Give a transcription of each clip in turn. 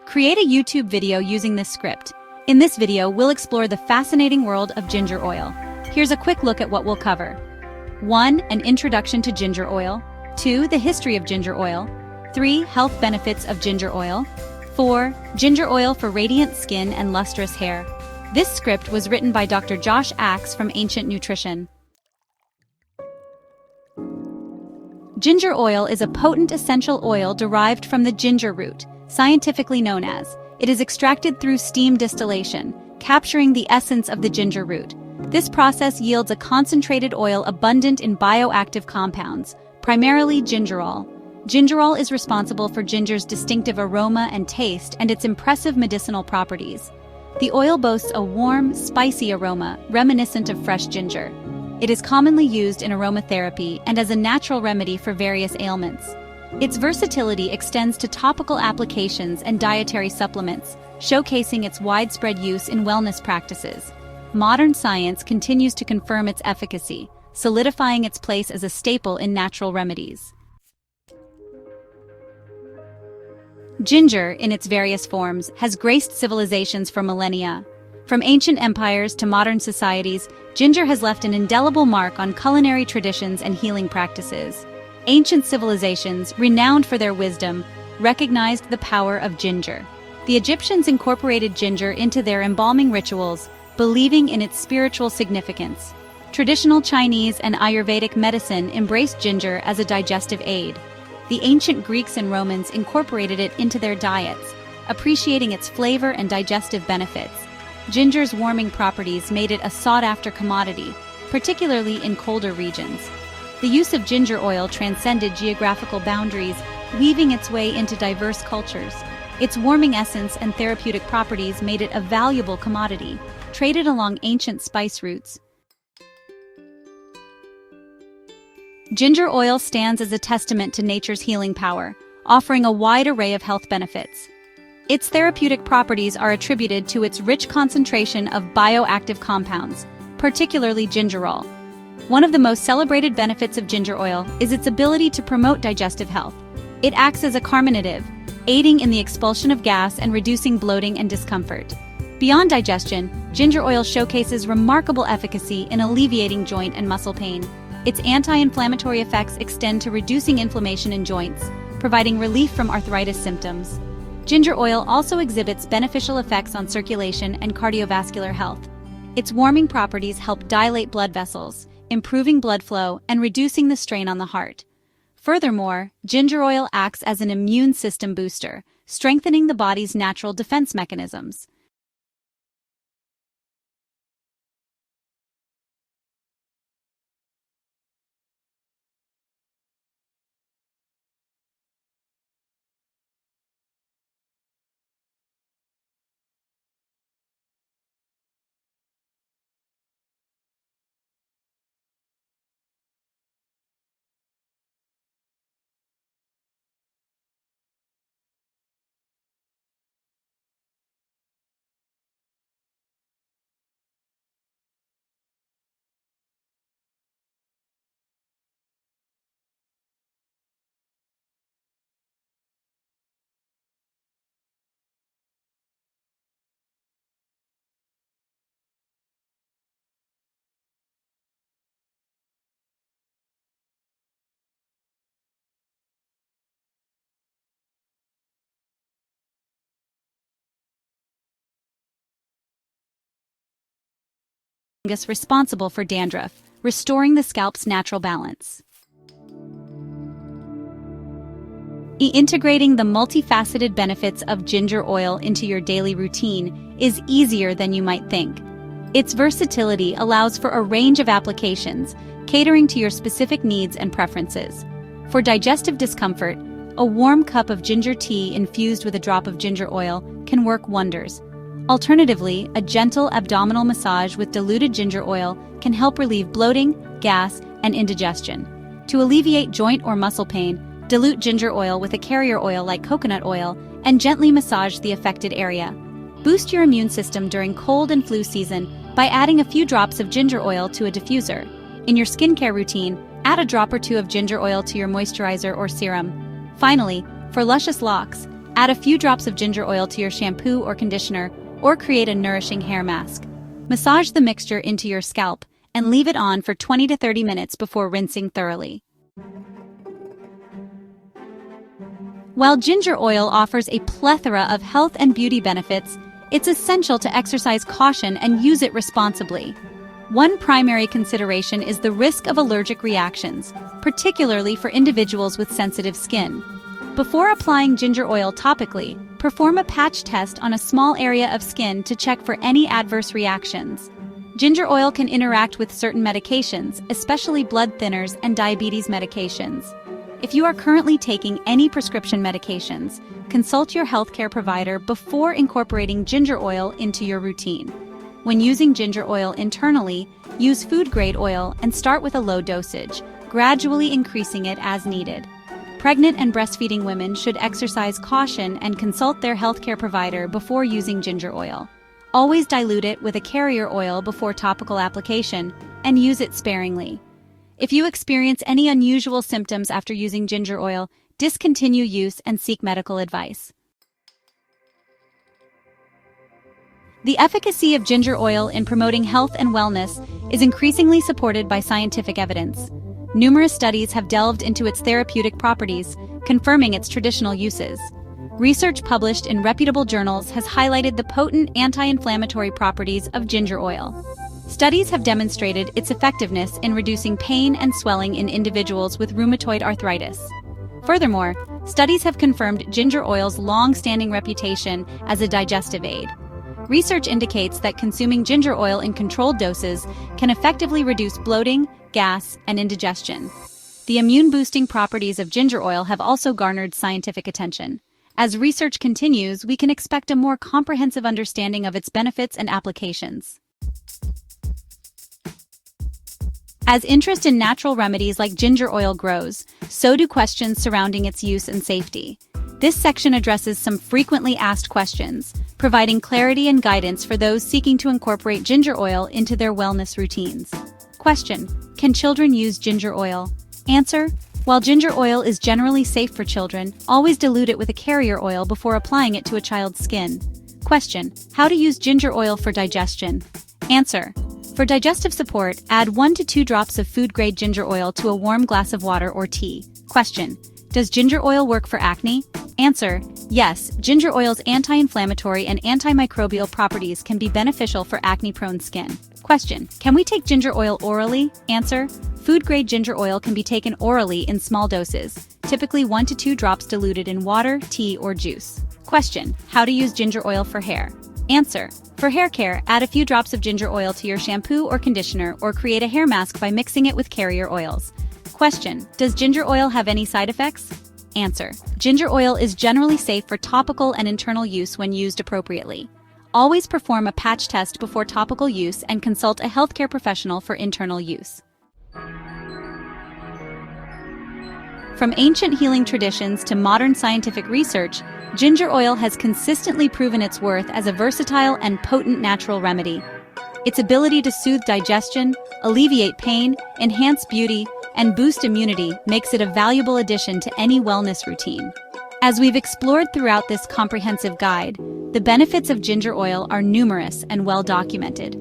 Create a YouTube video using this script. In this video, we'll explore the fascinating world of ginger oil. Here's a quick look at what we'll cover. 1. An introduction to ginger oil. 2. The history of ginger oil. 3. Health benefits of ginger oil. 4. Ginger oil for radiant skin and lustrous hair. This script was written by Dr. Josh Axe from Ancient Nutrition. Ginger oil is a potent essential oil derived from the ginger root, scientifically known as. It is extracted through steam distillation, capturing the essence of the ginger root. This process yields a concentrated oil abundant in bioactive compounds, primarily gingerol. Gingerol is responsible for ginger's distinctive aroma and taste and its impressive medicinal properties. The oil boasts a warm, spicy aroma reminiscent of fresh ginger. It is commonly used in aromatherapy and as a natural remedy for various ailments. Its versatility extends to topical applications and dietary supplements, showcasing its widespread use in wellness practices. Modern science continues to confirm its efficacy, solidifying its place as a staple in natural remedies. Ginger, in its various forms, has graced civilizations for millennia. From ancient empires to modern societies, ginger has left an indelible mark on culinary traditions and healing practices. Ancient civilizations, renowned for their wisdom, recognized the power of ginger. The Egyptians incorporated ginger into their embalming rituals, believing in its spiritual significance. Traditional Chinese and Ayurvedic medicine embraced ginger as a digestive aid. The ancient Greeks and Romans incorporated it into their diets, appreciating its flavor and digestive benefits. Ginger's warming properties made it a sought-after commodity, particularly in colder regions. The use of ginger oil transcended geographical boundaries, weaving its way into diverse cultures. Its warming essence and therapeutic properties made it a valuable commodity, traded along ancient spice routes. Ginger oil stands as a testament to nature's healing power, offering a wide array of health benefits. Its therapeutic properties are attributed to its rich concentration of bioactive compounds, particularly gingerol. One of the most celebrated benefits of ginger oil is its ability to promote digestive health. It acts as a carminative, aiding in the expulsion of gas and reducing bloating and discomfort. Beyond digestion, ginger oil showcases remarkable efficacy in alleviating joint and muscle pain. Its anti-inflammatory effects extend to reducing inflammation in joints, providing relief from arthritis symptoms. Ginger oil also exhibits beneficial effects on circulation and cardiovascular health. Its warming properties help dilate blood vessels, improving blood flow and reducing the strain on the heart. Furthermore, ginger oil acts as an immune system booster, strengthening the body's natural defense mechanisms. Fungus responsible for dandruff, restoring the scalp's natural balance. Integrating the multifaceted benefits of ginger oil into your daily routine is easier than you might think. Its versatility allows for a range of applications, catering to your specific needs and preferences. For digestive discomfort, a warm cup of ginger tea infused with a drop of ginger oil can work wonders. Alternatively, a gentle abdominal massage with diluted ginger oil can help relieve bloating, gas, and indigestion. To alleviate joint or muscle pain, dilute ginger oil with a carrier oil like coconut oil and gently massage the affected area. Boost your immune system during cold and flu season by adding a few drops of ginger oil to a diffuser. In your skincare routine, add a drop or two of ginger oil to your moisturizer or serum. Finally, for luscious locks, Add a few drops of ginger oil to your shampoo or conditioner, or create a nourishing hair mask. Massage the mixture into your scalp and leave it on for 20 to 30 minutes before rinsing thoroughly. While ginger oil offers a plethora of health and beauty benefits, it's essential to exercise caution and use it responsibly. One primary consideration is the risk of allergic reactions, particularly for individuals with sensitive skin. Before applying ginger oil topically, perform a patch test on a small area of skin to check for any adverse reactions. Ginger oil can interact with certain medications, especially blood thinners and diabetes medications. If you are currently taking any prescription medications, consult your healthcare provider before incorporating ginger oil into your routine. When using ginger oil internally, use food-grade oil and start with a low dosage, gradually increasing it as needed. Pregnant and breastfeeding women should exercise caution and consult their healthcare provider before using ginger oil. Always dilute it with a carrier oil before topical application, and use it sparingly. If you experience any unusual symptoms after using ginger oil, discontinue use and seek medical advice. The efficacy of ginger oil in promoting health and wellness is increasingly supported by scientific evidence. Numerous studies have delved into its therapeutic properties, confirming its traditional uses. Research published in reputable journals has highlighted the potent anti-inflammatory properties of ginger oil. Studies have demonstrated its effectiveness in reducing pain and swelling in individuals with rheumatoid arthritis. Furthermore, studies have confirmed ginger oil's long-standing reputation as a digestive aid. Research indicates that consuming ginger oil in controlled doses can effectively reduce bloating, gas, and indigestion. The immune-boosting properties of ginger oil have also garnered scientific attention. As research continues, we can expect a more comprehensive understanding of its benefits and applications. As interest in natural remedies like ginger oil grows, so do questions surrounding its use and safety. This section addresses some frequently asked questions, providing clarity and guidance for those seeking to incorporate ginger oil into their wellness routines. Question: can children use ginger oil? Answer: while ginger oil is generally safe for children, always dilute it with a carrier oil before applying it to a child's skin. Question: how to use ginger oil for digestion? Answer: for digestive support, add 1 to 2 drops of food-grade ginger oil to a warm glass of water or tea. Question: does ginger oil work for acne? Answer: yes, ginger oil's anti-inflammatory and antimicrobial properties can be beneficial for acne-prone skin. Question: can we take ginger oil orally? Answer: food-grade ginger oil can be taken orally in small doses, typically 1 to 2 drops diluted in water, tea, or juice. Question: how to use ginger oil for hair? Answer: for hair care, add a few drops of ginger oil to your shampoo or conditioner, or create a hair mask by mixing it with carrier oils. Question: does ginger oil have any side effects? Answer: ginger oil is generally safe for topical and internal use when used appropriately. Always perform a patch test before topical use and consult a healthcare professional for internal use. From ancient healing traditions to modern scientific research, ginger oil has consistently proven its worth as a versatile and potent natural remedy. Its ability to soothe digestion, alleviate pain, enhance beauty, and boost immunity makes it a valuable addition to any wellness routine. As we've explored throughout this comprehensive guide, the benefits of ginger oil are numerous and well documented.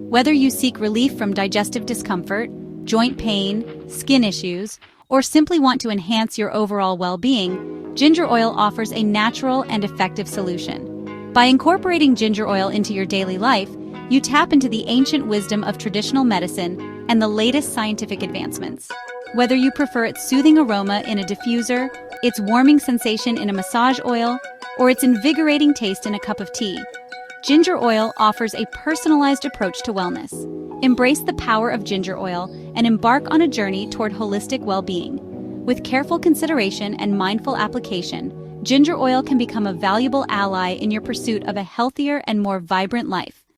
Whether you seek relief from digestive discomfort, joint pain, skin issues, or simply want to enhance your overall well-being, ginger oil offers a natural and effective solution. By incorporating ginger oil into your daily life, you tap into the ancient wisdom of traditional medicine and the latest scientific advancements. Whether you prefer its soothing aroma in a diffuser, its warming sensation in a massage oil, or its invigorating taste in a cup of tea, ginger oil offers a personalized approach to wellness. Embrace the power of ginger oil and embark on a journey toward holistic well-being. With careful consideration and mindful application, ginger oil can become a valuable ally in your pursuit of a healthier and more vibrant life.